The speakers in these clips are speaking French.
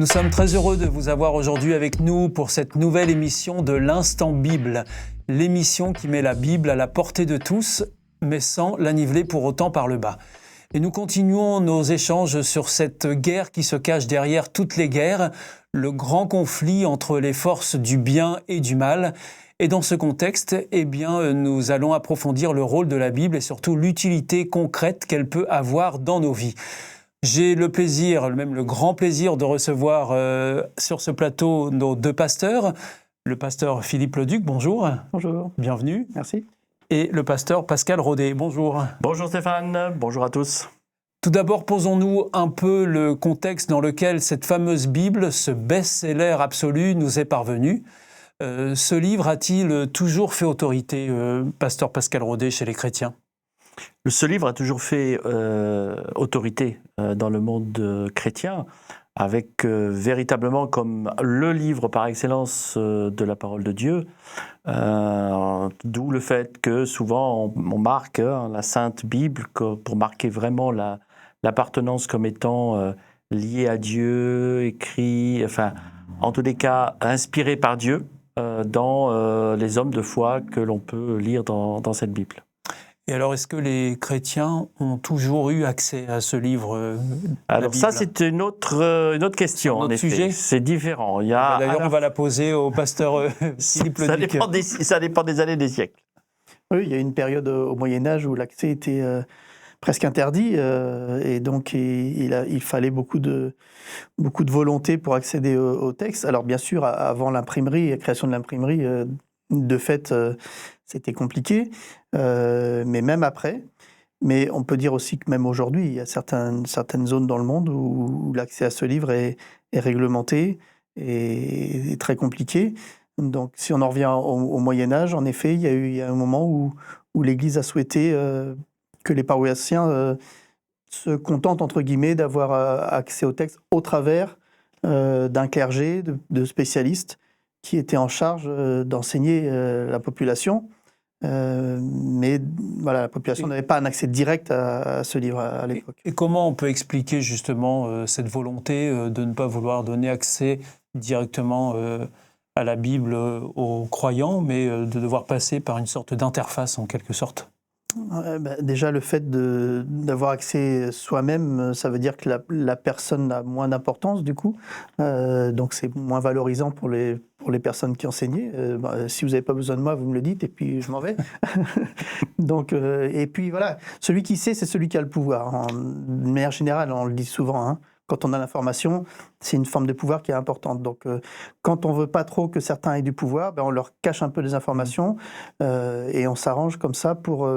Nous sommes très heureux de vous avoir aujourd'hui avec nous pour cette nouvelle émission de l'Instant Bible. L'émission qui met la Bible à la portée de tous, mais sans la niveler pour autant par le bas. Et nous continuons nos échanges sur cette guerre qui se cache derrière toutes les guerres, le grand conflit entre les forces du bien et du mal. Et dans ce contexte, nous allons approfondir le rôle de la Bible et surtout l'utilité concrète qu'elle peut avoir dans nos vies. J'ai le plaisir, même le grand plaisir de recevoir sur ce plateau nos deux pasteurs. Le pasteur Philippe Leduc, bonjour. Bonjour. Bienvenue. Merci. Et le pasteur Pascal Rodet, bonjour. Bonjour Stéphane, bonjour à tous. Tout d'abord, posons-nous un peu le contexte dans lequel cette fameuse Bible, ce best-seller absolu, nous est parvenu. Ce livre a-t-il toujours fait autorité, pasteur Pascal Rodet, chez les chrétiens ? Ce livre a toujours fait autorité dans le monde chrétien, avec véritablement comme le livre par excellence de la parole de Dieu, d'où le fait que souvent on marque la Sainte Bible pour marquer vraiment l'appartenance comme étant liée à Dieu, écrit, enfin en tous les cas inspiré par Dieu dans les hommes de foi que l'on peut lire dans cette Bible. Et alors, est-ce que les chrétiens ont toujours eu accès à ce livre Alors ça, c'est une autre question. Un autre sujet. C'est différent. Il y a D'ailleurs, on va la poser au pasteur Philippe Leduc. Ça dépend des années, des siècles. Oui, il y a une période au Moyen-Âge où l'accès était presque interdit, et donc il fallait beaucoup de volonté pour accéder au texte. Alors bien sûr, avant l'imprimerie, la création de l'imprimerie, de fait, c'était compliqué, mais même après. Mais on peut dire aussi que même aujourd'hui, il y a certaines zones dans le monde où l'accès à ce livre est réglementé et très compliqué. Donc si on en revient au Moyen-Âge, en effet, il y a un moment où l'Église a souhaité que les paroissiens se contentent, entre guillemets, d'avoir accès au texte au travers d'un clergé, de spécialistes qui étaient en charge d'enseigner la population. Mais voilà, la population n'avait pas un accès direct à ce livre à l'époque. Et comment on peut expliquer justement cette volonté de ne pas vouloir donner accès directement à la Bible aux croyants, mais de devoir passer par une sorte d'interface en quelque sorte ? Déjà, le fait d'avoir accès soi-même, ça veut dire que la personne a moins d'importance du coup. Donc c'est moins valorisant pour les personnes qui enseignaient. Si vous n'avez pas besoin de moi, vous me le dites et puis je m'en vais. Donc, et puis voilà, celui qui sait, c'est celui qui a le pouvoir. De manière générale, on le dit souvent, hein. Quand on a l'information, c'est une forme de pouvoir qui est importante. Donc, quand on ne veut pas trop que certains aient du pouvoir, on leur cache un peu les informations et on s'arrange comme ça pour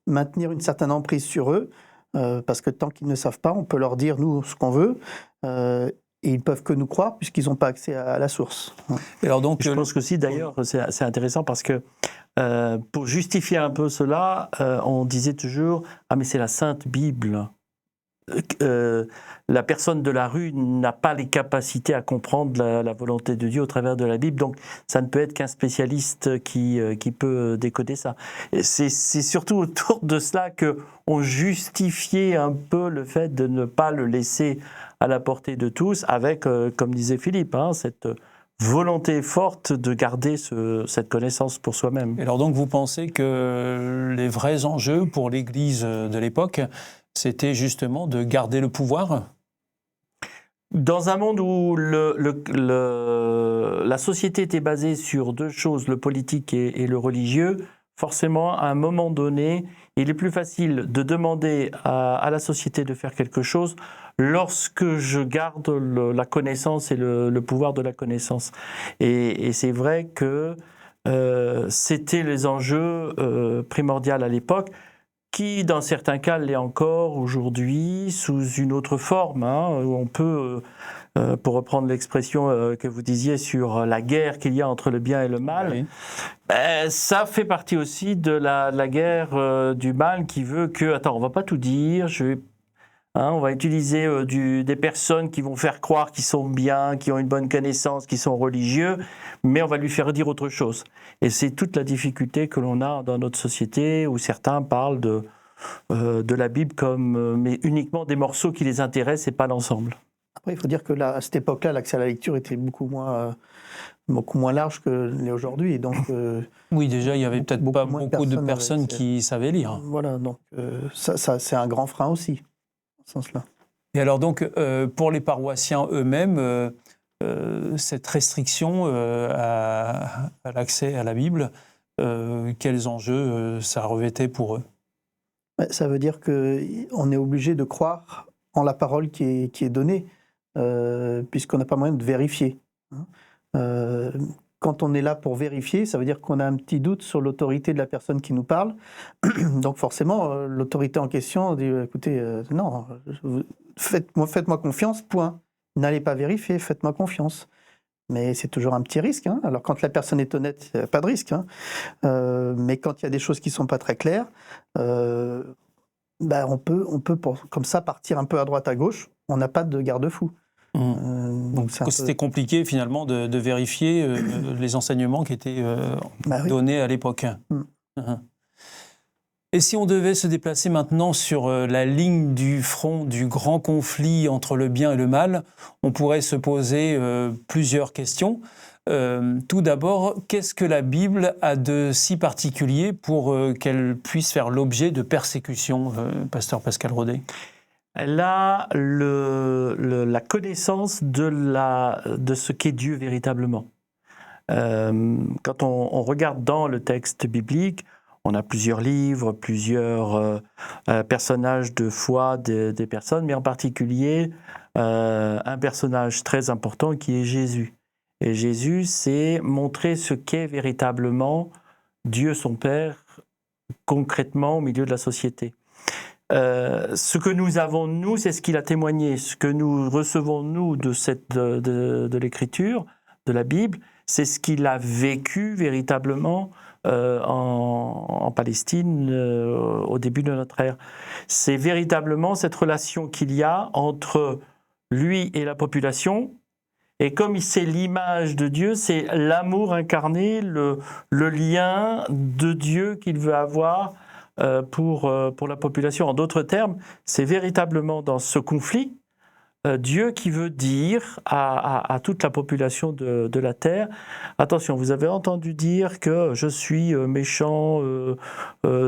maintenir une certaine emprise sur eux. Parce que tant qu'ils ne savent pas, on peut leur dire, nous, ce qu'on veut. Et ils ne peuvent que nous croire puisqu'ils n'ont pas accès à la source. Et alors donc, je pense que si, d'ailleurs, c'est intéressant parce que pour justifier un peu cela, on disait toujours « Ah, mais c'est la Sainte Bible ». La personne de la rue n'a pas les capacités à comprendre la volonté de Dieu au travers de la Bible, donc ça ne peut être qu'un spécialiste qui peut décoder ça. C'est surtout autour de cela qu'on justifiait un peu le fait de ne pas le laisser à la portée de tous, avec, comme disait Philippe, cette volonté forte de garder cette connaissance pour soi-même. Et alors donc vous pensez que les vrais enjeux pour l'Église de l'époque, c'était justement de garder le pouvoir ? Dans un monde où la société était basée sur deux choses, le politique et le religieux, forcément, à un moment donné, il est plus facile de demander à la société de faire quelque chose lorsque je garde la connaissance et le pouvoir de la connaissance. Et c'est vrai que c'était les enjeux primordiaux à l'époque, qui, dans certains cas, l'est encore aujourd'hui, sous une autre forme, où on peut, pour reprendre l'expression que vous disiez sur la guerre qu'il y a entre le bien et le mal, oui. Ça fait partie aussi de la guerre du mal qui veut que, attends, on ne va pas tout dire, on va utiliser des personnes qui vont faire croire qu'ils sont bien, qui ont une bonne connaissance, qui sont religieux, mais on va lui faire dire autre chose. Et c'est toute la difficulté que l'on a dans notre société, où certains parlent de la Bible comme mais uniquement des morceaux qui les intéressent et pas l'ensemble. Après, il faut dire que à cette époque-là, l'accès à la lecture était beaucoup moins large que l'est aujourd'hui. Et donc, Oui, déjà, il n'y avait peut-être pas moins beaucoup de avaient personnes accès. qui savaient lire. Voilà, donc ça c'est un grand frein aussi, dans ce sens-là. Et alors donc, pour les paroissiens eux-mêmes, cette restriction à l'accès à la Bible, quels enjeux ça revêtait pour eux? Ouais, ça veut dire qu'on est obligé de croire en la parole qui est donnée, puisqu'on n'a pas moyen de vérifier. Hein. Quand on est là pour vérifier, ça veut dire qu'on a un petit doute sur l'autorité de la personne qui nous parle. Donc forcément, l'autorité en question dit, écoutez, non, faites-moi confiance, point. N'allez pas vérifier, faites-moi confiance. Mais c'est toujours un petit risque. Hein. Alors quand la personne est honnête, il n'y a pas de risque. Hein. Mais quand il y a des choses qui ne sont pas très claires, on peut comme ça partir un peu à droite à gauche. On n'a pas de garde-fou. Donc c'était compliqué finalement de vérifier les enseignements qui étaient donnés à l'époque. Et si on devait se déplacer maintenant sur la ligne du front du grand conflit entre le bien et le mal, on pourrait se poser plusieurs questions. Tout d'abord, qu'est-ce que la Bible a de si particulier pour qu'elle puisse faire l'objet de persécutions, pasteur Pascal Rodet? Elle a la connaissance de ce qu'est Dieu véritablement. Quand on regarde dans le texte biblique, on a plusieurs livres, plusieurs personnages de foi des personnes, mais en particulier un personnage très important qui est Jésus. Et Jésus, c'est montrer ce qu'est véritablement Dieu son Père, concrètement au milieu de la société. Ce que nous avons, nous, c'est ce qu'il a témoigné. Ce que nous recevons, nous, de l'Écriture, de la Bible, c'est ce qu'il a vécu véritablement en Palestine au début de notre ère. C'est véritablement cette relation qu'il y a entre lui et la population. Et comme c'est l'image de Dieu, c'est l'amour incarné, le lien de Dieu qu'il veut avoir pour la population. En d'autres termes, c'est véritablement dans ce conflit Dieu qui veut dire à toute la population de la terre, attention, vous avez entendu dire que je suis méchant,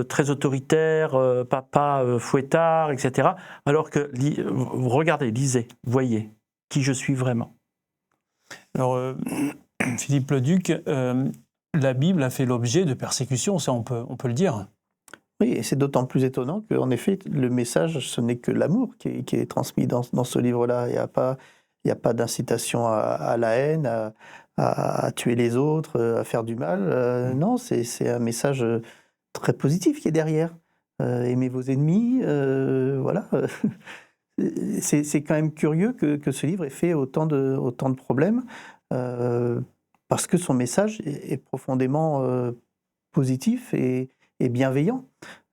très autoritaire, papa fouettard, etc. Alors que, regardez, lisez, voyez qui je suis vraiment. Alors, Philippe Leduc, la Bible a fait l'objet de persécutions, ça on peut le dire. Oui, et c'est d'autant plus étonnant qu'en effet, le message, ce n'est que l'amour qui est transmis dans ce livre-là. Il n'y a pas d'incitation à la haine, à tuer les autres, à faire du mal. Non, c'est un message très positif qui est derrière. Aimez vos ennemis, voilà. C'est quand même curieux que ce livre ait fait autant de problèmes, parce que son message est profondément positif et bienveillant.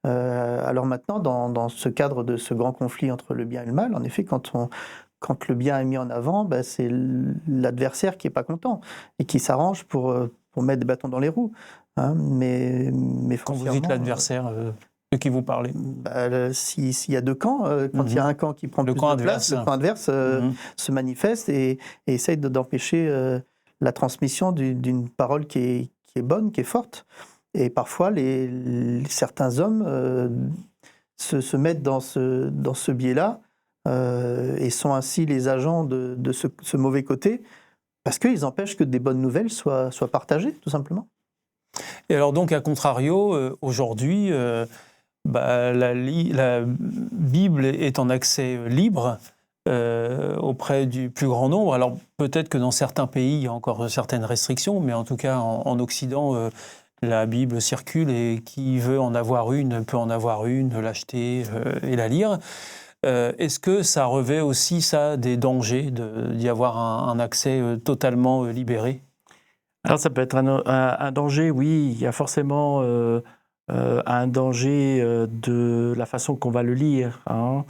Alors maintenant, dans ce cadre de ce grand conflit entre le bien et le mal, en effet, quand le bien est mis en avant, c'est l'adversaire qui n'est pas content et qui s'arrange pour mettre des bâtons dans les roues. Hein, mais quand vous dites l'adversaire, de qui vous parlez? S'il y a deux camps, quand il y a un camp qui prend plus de place, le camp adverse se manifeste et essaye d'empêcher la transmission d'une parole qui est bonne, qui est forte. Et parfois, certains hommes se mettent dans ce biais-là et sont ainsi les agents de ce mauvais côté, parce qu'ils empêchent que des bonnes nouvelles soient partagées, tout simplement. Et alors donc, à contrario, aujourd'hui, la Bible est en accès libre auprès du plus grand nombre. Alors peut-être que dans certains pays, il y a encore certaines restrictions, mais en tout cas, en Occident, la Bible circule et qui veut en avoir une peut en avoir une, l'acheter et la lire. Est-ce que ça revêt aussi des dangers d'y avoir un accès totalement libéré? Alors ça peut être un danger, oui. Il y a forcément un danger de la façon qu'on va le lire. Hein.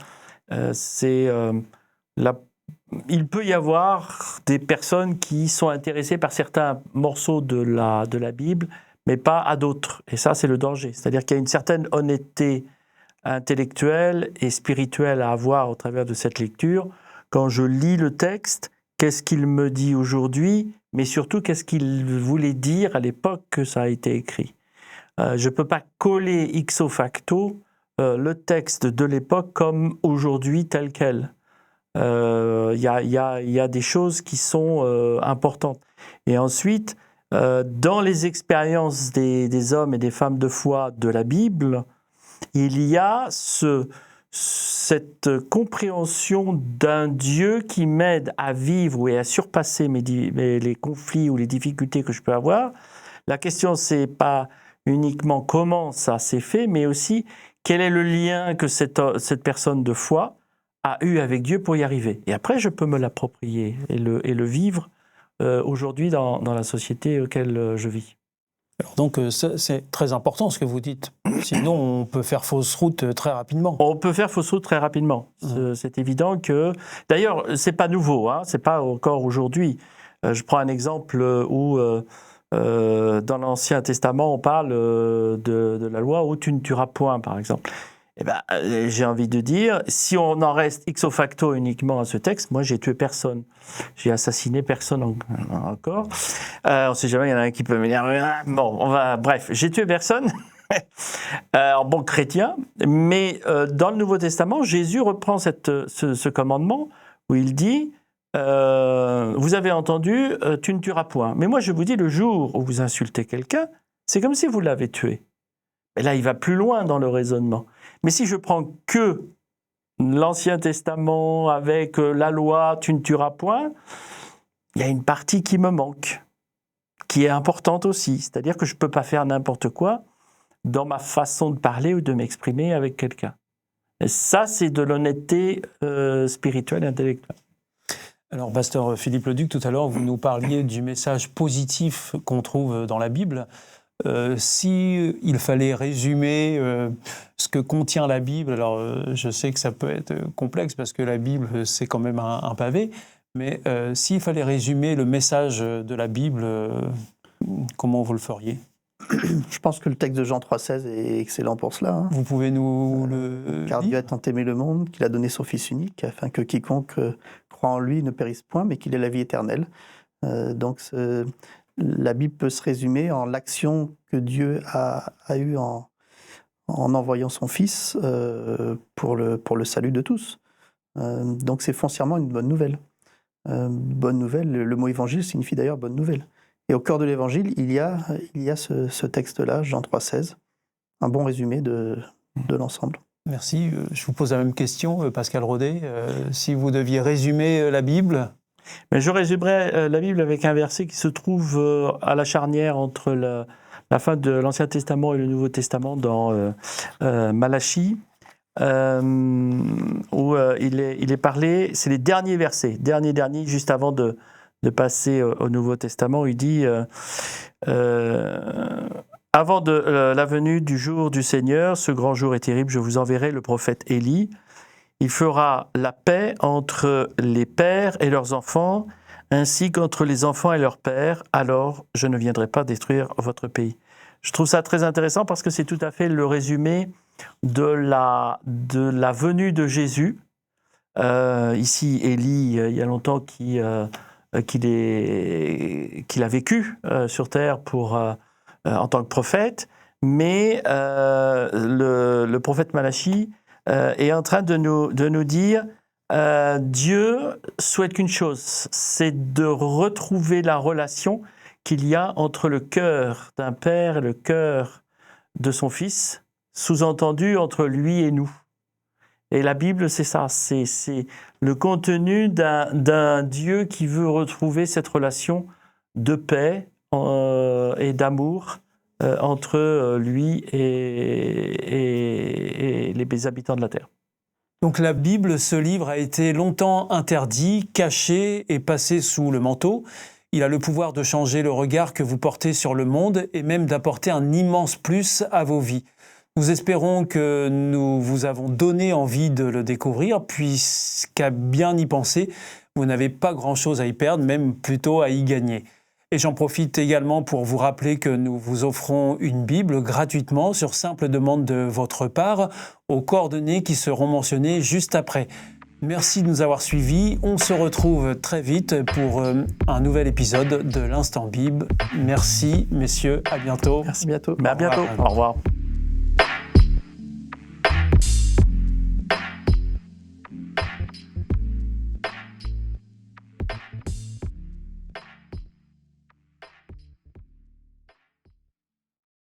Il peut y avoir des personnes qui sont intéressées par certains morceaux de la Bible, mais pas à d'autres. Et ça, c'est le danger. C'est-à-dire qu'il y a une certaine honnêteté intellectuelle et spirituelle à avoir au travers de cette lecture quand je lis le texte, qu'est-ce qu'il me dit aujourd'hui, mais surtout qu'est-ce qu'il voulait dire à l'époque que ça a été écrit. Je ne peux pas coller ipso facto le texte de l'époque comme aujourd'hui tel quel. Il y a des choses qui sont importantes. Et ensuite, dans les expériences des hommes et des femmes de foi de la Bible, il y a cette compréhension d'un Dieu qui m'aide à vivre et à surpasser les conflits ou les difficultés que je peux avoir. La question, c'est pas uniquement comment ça s'est fait, mais aussi quel est le lien que cette personne de foi a eu avec Dieu pour y arriver. Et après, je peux me l'approprier et le vivre aujourd'hui dans la société auquel je vis. Alors donc c'est très important ce que vous dites, sinon on peut faire fausse route très rapidement. On peut faire fausse route très rapidement. C'est évident que... D'ailleurs, c'est pas nouveau, hein, c'est pas encore aujourd'hui. Je prends un exemple où dans l'Ancien Testament on parle de la loi où tu ne tueras point, par exemple. Eh ben, j'ai envie de dire, si on en reste ipso facto uniquement à ce texte, moi j'ai tué personne. J'ai assassiné personne encore. On ne sait jamais, il y en a un qui peut me dire, bon, bref, j'ai tué personne en bon chrétien, mais dans le Nouveau Testament, Jésus reprend ce commandement où il dit, vous avez entendu, tu ne tueras point. Mais moi je vous dis, le jour où vous insultez quelqu'un, c'est comme si vous l'avez tué. Et là, il va plus loin dans le raisonnement. Mais si je prends que l'Ancien Testament avec la loi « tu ne tueras point », il y a une partie qui me manque, qui est importante aussi. C'est-à-dire que je ne peux pas faire n'importe quoi dans ma façon de parler ou de m'exprimer avec quelqu'un. Et ça, c'est de l'honnêteté spirituelle et intellectuelle. Alors, pasteur Philippe Leduc, tout à l'heure, vous nous parliez du message positif qu'on trouve dans la Bible. Si il fallait résumer ce que contient la Bible, alors je sais que ça peut être complexe parce que la Bible c'est quand même un pavé, mais s'il fallait résumer le message de la Bible, comment vous le feriez ? Je pense que le texte de Jean 3,16 est excellent pour cela. Hein. Vous pouvez nous le Car dire ? Dieu a tant aimé le monde qu'il a donné son Fils unique, afin que quiconque croit en lui ne périsse point, mais qu'il ait la vie éternelle. La Bible peut se résumer en l'action que Dieu a eue en envoyant son Fils pour le salut de tous. Donc c'est foncièrement une bonne nouvelle. Bonne nouvelle, le mot évangile signifie d'ailleurs bonne nouvelle. Et au cœur de l'évangile, il y a ce texte-là, Jean 3,16, un bon résumé de l'ensemble. Merci. Je vous pose la même question, Pascal Rodet. Si vous deviez résumer la Bible... Mais je résumerai la Bible avec un verset qui se trouve à la charnière entre la fin de l'Ancien Testament et le Nouveau Testament dans Malachie, où il est parlé, c'est les derniers versets, dernier, juste avant de passer au Nouveau Testament, où il dit avant la venue du jour du Seigneur, ce grand jour est terrible, je vous enverrai le prophète Élie. Il fera la paix entre les pères et leurs enfants, ainsi qu'entre les enfants et leurs pères. Alors, je ne viendrai pas détruire votre pays. Je trouve ça très intéressant parce que c'est tout à fait le résumé de la venue de Jésus. Ici, Élie, il y a longtemps qu'il a vécu sur terre en tant que prophète, mais le prophète Malachie est en train de nous dire Dieu souhaite qu'une chose, c'est de retrouver la relation qu'il y a entre le cœur d'un père et le cœur de son fils, sous-entendu entre lui et nous. Et la Bible, c'est ça, c'est le contenu d'un Dieu qui veut retrouver cette relation de paix et d'amour entre lui et les habitants de la terre. Donc la Bible, ce livre a été longtemps interdit, caché et passé sous le manteau. Il a le pouvoir de changer le regard que vous portez sur le monde et même d'apporter un immense plus à vos vies. Nous espérons que nous vous avons donné envie de le découvrir, puisqu'à bien y penser, vous n'avez pas grand-chose à y perdre, même plutôt à y gagner. Et j'en profite également pour vous rappeler que nous vous offrons une Bible gratuitement sur simple demande de votre part, aux coordonnées qui seront mentionnées juste après. Merci de nous avoir suivis. On se retrouve très vite pour un nouvel épisode de l'Instant Bible. Merci, messieurs. À bientôt. Merci, bientôt. À bientôt. Au revoir.